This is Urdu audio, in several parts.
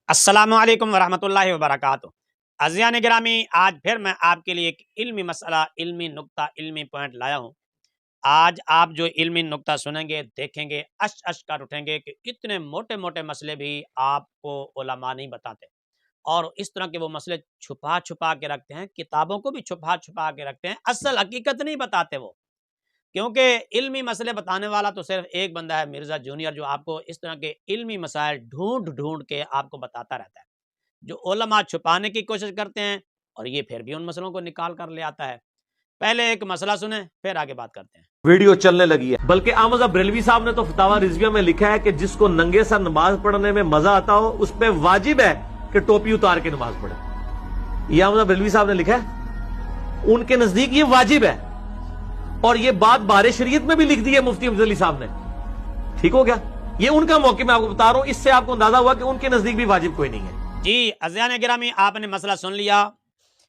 السلام علیکم ورحمۃ اللہ وبرکاتہ۔ عزیزان گرامی، آج پھر میں آپ کے لیے ایک علمی مسئلہ، علمی نقطہ، علمی پوائنٹ لایا ہوں۔ آج آپ جو علمی نقطہ سنیں گے، دیکھیں گے، اش کر اٹھیں گے کہ اتنے موٹے موٹے مسئلے بھی آپ کو علماء نہیں بتاتے، اور اس طرح کے وہ مسئلے چھپا چھپا کے رکھتے ہیں، کتابوں کو بھی چھپا چھپا کے رکھتے ہیں، اصل حقیقت نہیں بتاتے وہ۔ کیونکہ علمی مسئلے بتانے والا تو صرف ایک بندہ ہے، مرزا جونیئر، جو آپ کو اس طرح کے علمی مسائل ڈھونڈ ڈھونڈ کے آپ کو بتاتا رہتا ہے، جو علماء چھپانے کی کوشش کرتے ہیں، اور یہ پھر بھی ان مسئلوں کو نکال کر لے آتا ہے۔ پہلے ایک مسئلہ سنیں، پھر آگے بات کرتے ہیں۔ ویڈیو چلنے لگی ہے، بلکہ احمد بریلوی صاحب نے تو فتاوی رضویہ میں لکھا ہے کہ جس کو ننگے سر نماز پڑھنے میں مزہ آتا ہو اس پہ واجب ہے کہ ٹوپی اتار کے نماز پڑھے۔ یہ احمد بریلوی صاحب نے لکھا ہے، ان کے نزدیک یہ واجب ہے، اور یہ بات بار شریعت میں بھی لکھ دی ہے مفتی افضل علی صاحب نے۔ ٹھیک ہو گیا؟ یہ ان کا موقع میں آپ کو بتا رہا ہوں، اس سے آپ کو اندازہ ہوا کہ ان کے نزدیک بھی واجب کوئی نہیں ہے۔ جی عزیزان گرامی، آپ نے مسئلہ سن لیا۔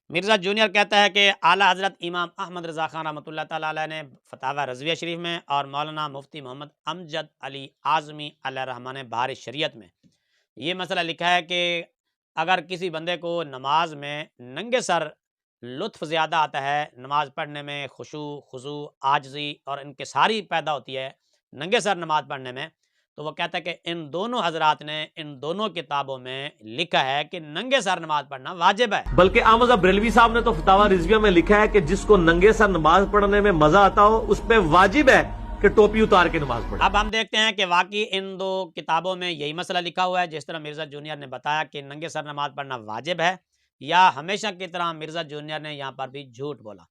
مرزا جونیئر کہتا ہے کہ اعلیٰ حضرت امام احمد رضا خان رحمۃ اللہ تعالیٰ علیہ نے فتاوی رضویہ شریف میں، اور مولانا مفتی محمد امجد علی اعظمی علیہ الرحمٰن نے بہار شریعت میں یہ مسئلہ لکھا ہے کہ اگر کسی بندے کو نماز میں ننگے سر لطف زیادہ آتا ہے، نماز پڑھنے میں خشوع، خضوع، عاجزی اور انکساری پیدا ہوتی ہے ننگے سر نماز پڑھنے میں، تو وہ کہتا ہے کہ ان دونوں حضرات نے ان دونوں کتابوں میں لکھا ہے کہ ننگے سر نماز پڑھنا واجب ہے۔ بلکہ احمد بریلوی صاحب نے تو فتاوی رضویہ میں لکھا ہے کہ جس کو ننگے سر نماز پڑھنے میں مزہ آتا ہو اس پہ واجب ہے کہ ٹوپی اتار کے نماز پڑھے۔ اب ہم دیکھتے ہیں کہ واقعی ان دو کتابوں میں یہی مسئلہ لکھا ہوا ہے، جس طرح مرزا جونیئر نے بتایا کہ ننگے سر نماز پڑھنا واجب ہے، یا ہمیشہ کی طرح مرزا جونیئر نے یہاں پر بھی جھوٹ بولا۔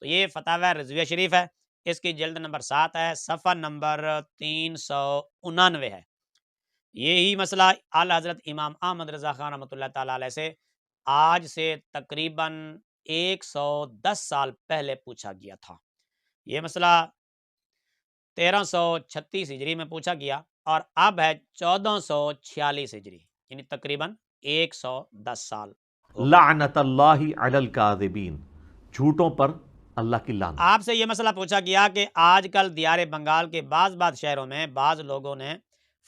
تو یہ فتاوی رضویہ شریف ہے، اس کی جلد نمبر 7 ہے، صفحہ نمبر 399 ہے۔ یہی مسئلہ اعلیٰ حضرت امام احمد رضا خان رحمۃ اللہ تعالیٰ علیہ سے آج سے تقریباً 110 سال پہلے پوچھا گیا تھا۔ یہ مسئلہ 1336 ہجری میں پوچھا گیا، اور اب ہے 1446 ہجری، یعنی تقریباً 110 سال ہو گئے۔ لعنت اللہ علی الکاذبین، جھوٹوں پر اللہ کی لعنت۔ آپ سے یہ مسئلہ پوچھا گیا کہ آج کل دیار بنگال کے بعض شہروں میں بعض لوگوں نے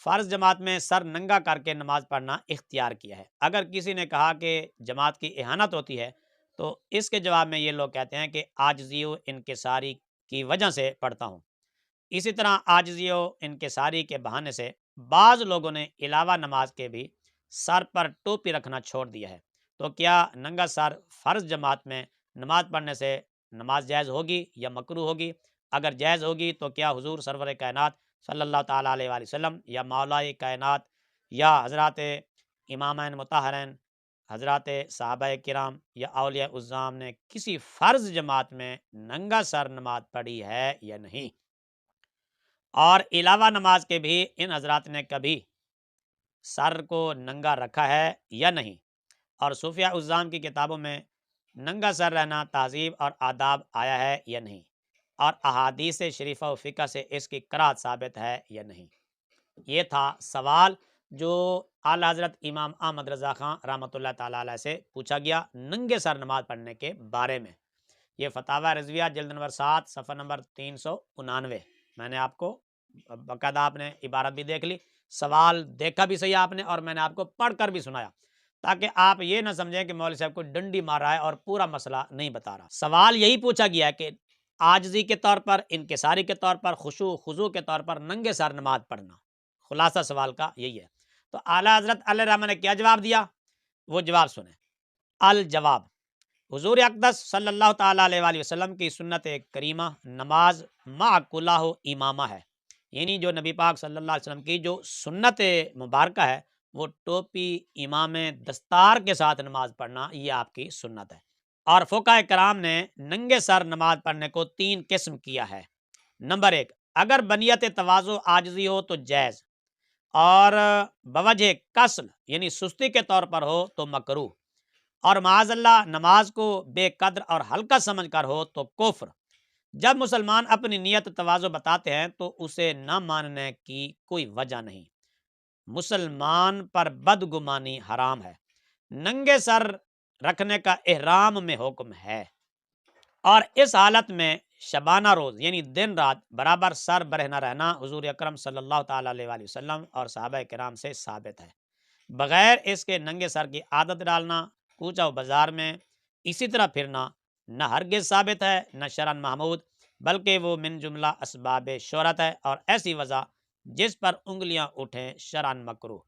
فرض جماعت میں سر ننگا کر کے نماز پڑھنا اختیار کیا ہے۔ اگر کسی نے کہا کہ جماعت کی اہانت ہوتی ہے، تو اس کے جواب میں یہ لوگ کہتے ہیں کہ عاجزی و انکساری کی وجہ سے پڑھتا ہوں۔ اسی طرح عاجزی و انکساری کے بہانے سے بعض لوگوں نے علاوہ نماز کے بھی سر پر ٹوپی رکھنا چھوڑ دیا ہے۔ تو کیا ننگا سر فرض جماعت میں نماز پڑھنے سے نماز جائز ہوگی یا مکروہ ہوگی؟ اگر جائز ہوگی تو کیا حضور سرور کائنات صلی اللہ تعالیٰ علیہ وآلہ وسلم یا مولائے کائنات یا حضرات امامین مطہرین، حضرات صحابہ کرام یا اولیاء العظام نے کسی فرض جماعت میں ننگا سر نماز پڑھی ہے یا نہیں؟ اور علاوہ نماز کے بھی ان حضرات نے کبھی سر کو ننگا رکھا ہے یا نہیں؟ اور صوفیہ العظام کی کتابوں میں ننگا سر رہنا تہذیب اور آداب آیا ہے یا نہیں؟ اور احادیث شریفہ و فقہ سے اس کی قرات ثابت ہے یا نہیں؟ یہ تھا سوال جو اعلیٰ حضرت امام احمد رضا خان رحمۃ اللہ تعالیٰ علیہ سے پوچھا گیا ننگے سر نماز پڑھنے کے بارے میں۔ یہ فتاوی رضویہ جلد نمبر 7 صفحہ نمبر 399۔ میں نے آپ کو باقاعدہ، آپ نے عبارت بھی دیکھ لی، سوال دیکھا بھی صحیح آپ نے، اور میں نے آپ کو پڑھ کر بھی سنایا، تاکہ آپ یہ نہ سمجھیں کہ مولوی صاحب کو ڈنڈی مار رہا ہے اور پورا مسئلہ نہیں بتا رہا۔ سوال یہی پوچھا گیا کہ عاجزی کے طور پر، انکساری کے طور پر، خشوع خضوع کے طور پر ننگے سر نماز پڑھنا، خلاصہ سوال کا یہی ہے۔ تو اعلیٰ حضرت علیہ الرحمٰن نے کیا جواب دیا، وہ جواب سنیں۔ الجواب: حضور اقدس صلی اللہ تعالیٰ علیہ وآلہ وسلم کی سنت کریمہ نماز مع کلہ امامہ ہے، یعنی جو نبی پاک صلی اللہ علیہ وسلم کی جو سنت مبارکہ ہے، وہ ٹوپی، امام، دستار کے ساتھ نماز پڑھنا، یہ آپ کی سنت ہے۔ اور فقہاء کرام نے ننگے سر نماز پڑھنے کو 3 قسم کیا ہے۔ نمبر 1، اگر بنیت تواضع عاجزی ہو تو جائز، اور بوجہ کسل یعنی سستی کے طور پر ہو تو مکروہ، اور معاذ اللہ نماز کو بے قدر اور ہلکا سمجھ کر ہو تو کفر۔ جب مسلمان اپنی نیت تواضع بتاتے ہیں تو اسے نہ ماننے کی کوئی وجہ نہیں، مسلمان پر بدگمانی حرام ہے۔ ننگے سر رکھنے کا احرام میں حکم ہے، اور اس حالت میں شبانہ روز یعنی دن رات برابر سر برہنہ رہنا حضور اکرم صلی اللہ تعالیٰ علیہ وآلہ وسلم اور صحابہ کرام سے ثابت ہے۔ بغیر اس کے ننگے سر کی عادت ڈالنا، کوچہ و بازار میں اسی طرح پھرنا نہ ہرگز ثابت ہے نہ شرعن محمود، بلکہ وہ من جملہ اسباب شہرت ہے اور ایسی وضع جس پر انگلیاں اٹھیں شرعن مکروہ۔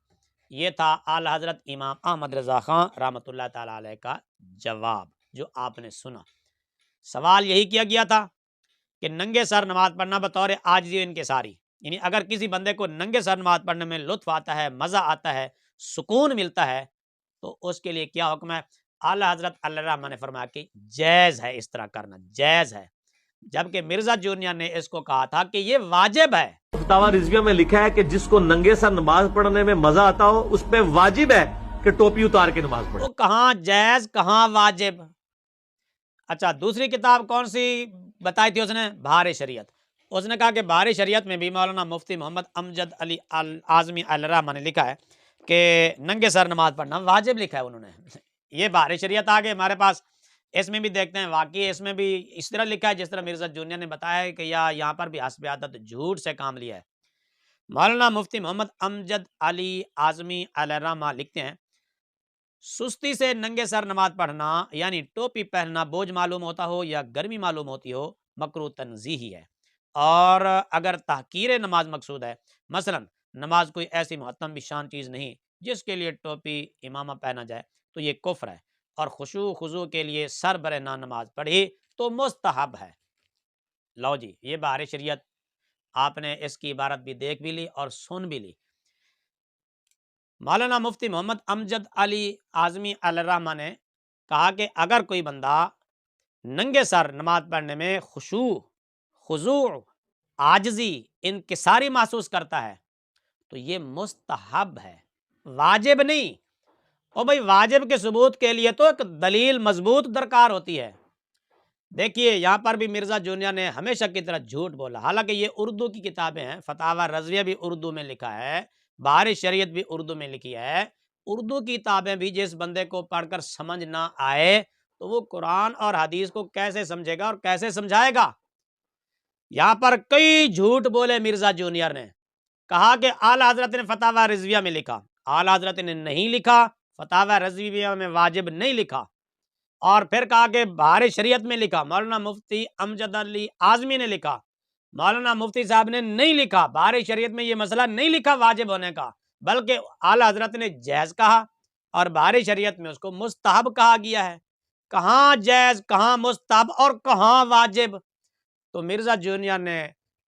یہ تھا اعلیٰ حضرت امام احمد رضا خان رحمۃ اللہ تعالیٰ علیہ کا جواب جو آپ نے سنا۔ سوال یہی کیا گیا تھا کہ ننگے سر نماز پڑھنا بطور عاجزی و انکساری، یعنی اگر کسی بندے کو ننگے سر نماز پڑھنے میں لطف آتا ہے، مزہ آتا ہے، سکون ملتا ہے، تو اس کے لیے کیا حکم ہے؟ اعلیٰ حضرت اللہ رحمہ نے فرمایا کہ جائز ہے، اس طرح کرنا جائز ہے، جبکہ مرزا جونیئر نے اس کو کہا تھا کہ یہ واجب ہے۔ فتاوی رضویہ میں لکھا ہے کہ جس کو ننگے سر نماز پڑھنے میں مزہ آتا ہو اس پہ واجب ہے کہ ٹوپی اتار کے نماز پڑھے۔ تو کہاں جائز کہاں واجب؟ اچھا، دوسری کتاب کون سی بتائی تھی اس نے؟ بہار شریعت۔ اس نے کہا کہ بہار شریعت میں بھی مولانا مفتی محمد امجد علی اعظمی الرحمہ نے لکھا ہے کہ ننگے سر نماز پڑھنا واجب لکھا ہے انہوں نے۔ یہ بہار شریعت آگے ہمارے پاس، اس میں بھی دیکھتے ہیں، واقعی اس میں بھی اس طرح لکھا ہے جس طرح مرزا جونیئر نے بتایا ہے کہ یہاں پر بھی حسب عادت جھوٹ سے کام لیا ہے۔ مولانا مفتی محمد امجد علی اعظمی الرحمہ لکھتے ہیں سستی سے ننگے سر نماز پڑھنا یعنی ٹوپی پہننا بوجھ معلوم ہوتا ہو یا گرمی معلوم ہوتی ہو مکروہ تنزیہی ہے، اور اگر تحقیر نماز مقصود ہے، مثلا نماز کوئی ایسی محتم بھی شان چیز نہیں جس کے لیے ٹوپی امامہ پہنا جائے تو یہ کفر ہے، اور خشوع خضوع کے لیے سر برہنہ نماز پڑھی تو مستحب ہے۔ لو جی، یہ بہار شریعت آپ نے اس کی عبارت بھی دیکھ بھی لی اور سن بھی لی۔ مولانا مفتی محمد امجد علی اعظمی الرحمہ نے کہا کہ اگر کوئی بندہ ننگے سر نماز پڑھنے میں خشوع خضوع عاجزی انکساری محسوس کرتا ہے تو یہ مستحب ہے، واجب نہیں۔ اور بھائی واجب کے ثبوت کے لیے تو ایک دلیل مضبوط درکار ہوتی ہے۔ دیکھیے یہاں پر بھی مرزا جونیئر نے ہمیشہ کی طرح جھوٹ بولا، حالانکہ یہ اردو کی کتابیں ہیں، فتاوی رضویہ بھی اردو میں لکھا ہے، بہار شریعت بھی اردو میں لکھی ہے۔ اردو کی کتابیں بھی جس بندے کو پڑھ کر سمجھ نہ آئے تو وہ قرآن اور حدیث کو کیسے سمجھے گا اور کیسے سمجھائے گا؟ یہاں پر کئی جھوٹ بولے مرزا جونیئر نے، کہا کہ اعلیٰ حضرت نے فتاوی رضویہ میں لکھا، اعلیٰ حضرت نے نہیں لکھا، فتاوی رضویہ میں واجب نہیں لکھا، اور پھر کہا کہ بہار شریعت میں لکھا، مولانا مفتی امجد علی اعظمی نے لکھا، مولانا مفتی صاحب نے نہیں لکھا، بہار شریعت میں یہ مسئلہ نہیں لکھا واجب ہونے کا، بلکہ اعلیٰ حضرت نے جائز کہا اور بہار شریعت میں اس کو مستحب کہا گیا ہے۔ کہاں جائز، کہاں مستحب اور کہاں واجب؟ تو مرزا جونیئر نے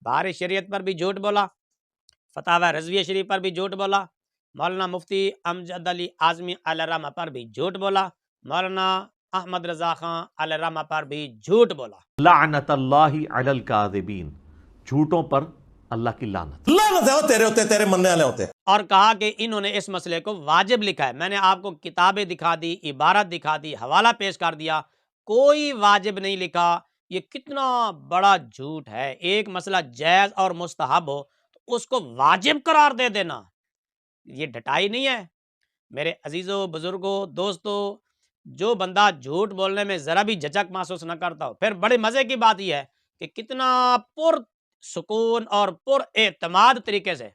بہار شریعت پر بھی جھوٹ بولا، فتاوی رضویہ شریف پر بھی جھوٹ بولا، مولانا مفتی امجد علی اعظمی الرحمہ پر بھی جھوٹ بولا، مولانا احمد رضا خان الرحمہ پر بھی جھوٹ بولا۔ لعنت اللہ علی الکاذبین، جھوٹوں پر اللہ کی لعنت۔ لعنت ہے، وہ تیرے ہوتے، تیرے مننے والے ہوتے۔ اور کہا کہ انہوں نے اس مسئلے کو واجب لکھا ہے۔ میں نے آپ کو کتابیں دکھا دی، عبارت دکھا دی، حوالہ پیش کر دیا، کوئی واجب نہیں لکھا۔ یہ کتنا بڑا جھوٹ ہے، ایک مسئلہ جائز اور مستحب ہو تو اس کو واجب قرار دے دینا، یہ ڈٹائی نہیں ہے؟ میرے عزیزوں، بزرگوں، دوستوں، جو بندہ جھوٹ بولنے میں ذرا بھی جھجک محسوس نہ کرتا ہو، پھر بڑے مزے کی بات یہ ہے کہ کتنا پر سکون اور پر اعتماد طریقے سے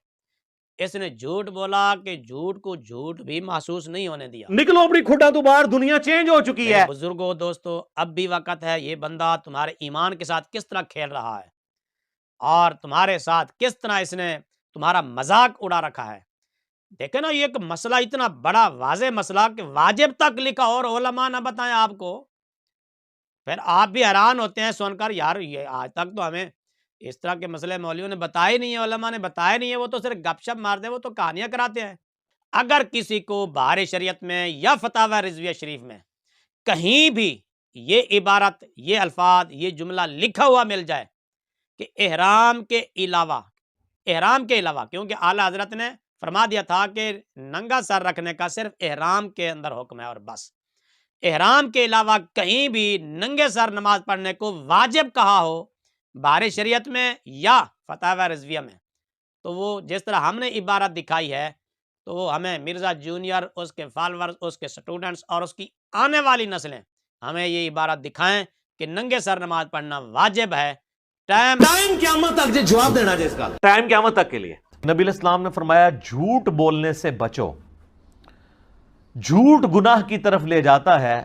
اس نے جھوٹ بولا کہ جھوٹ کو جھوٹ بھی محسوس نہیں ہونے دیا۔ نکلو اپنی کھٹا تو باہر، دنیا چینج ہو چکی ہے۔ بزرگوں، دوستوں، اب بھی وقت ہے، یہ بندہ تمہارے ایمان کے ساتھ کس طرح کھیل رہا ہے اور تمہارے ساتھ کس طرح اس نے تمہارا مذاق اڑا رکھا ہے۔ دیکھیں نا، یہ ایک مسئلہ اتنا بڑا واضح مسئلہ کہ واجب تک لکھا اور علماء نہ بتائیں آپ کو، پھر آپ بھی حیران ہوتے ہیں سن کر، یار یہ آج تک تو ہمیں اس طرح کے مسئلے مولویوں نے بتائے نہیں ہیں، علماء نے بتائے نہیں ہیں، وہ تو صرف گپ شپ مارتے ہیں، وہ تو کہانیاں کراتے ہیں۔ اگر کسی کو بہار شریعت میں یا فتاوی رضویہ شریف میں کہیں بھی یہ عبارت، یہ الفاظ، یہ جملہ لکھا ہوا مل جائے کہ احرام کے علاوہ، کیونکہ اعلیٰ حضرت نے فرما دیا تھا کہ ننگا سر رکھنے کا صرف احرام کے اندر حکم ہے اور بس، احرام کے علاوہ کہیں بھی ننگے سر نماز پڑھنے کو واجب کہا ہو بہار شریعت میں یا فتاوی رضویہ میں، تو وہ جس طرح ہم نے عبارت دکھائی ہے تو وہ ہمیں مرزا جونیئر، اس کے فالورز، اس کے سٹوڈنٹس اور اس کی آنے والی نسلیں ہمیں یہ عبارت دکھائیں کہ ننگے سر نماز پڑھنا واجب ہے۔ ٹائم قیامت تک جواب دینا جس کا ٹائم قیامت تک کے لیے۔ نبی علیہ السلام نے فرمایا جھوٹ بولنے سے بچو جھوٹ گناہ کی طرف لے جاتا ہے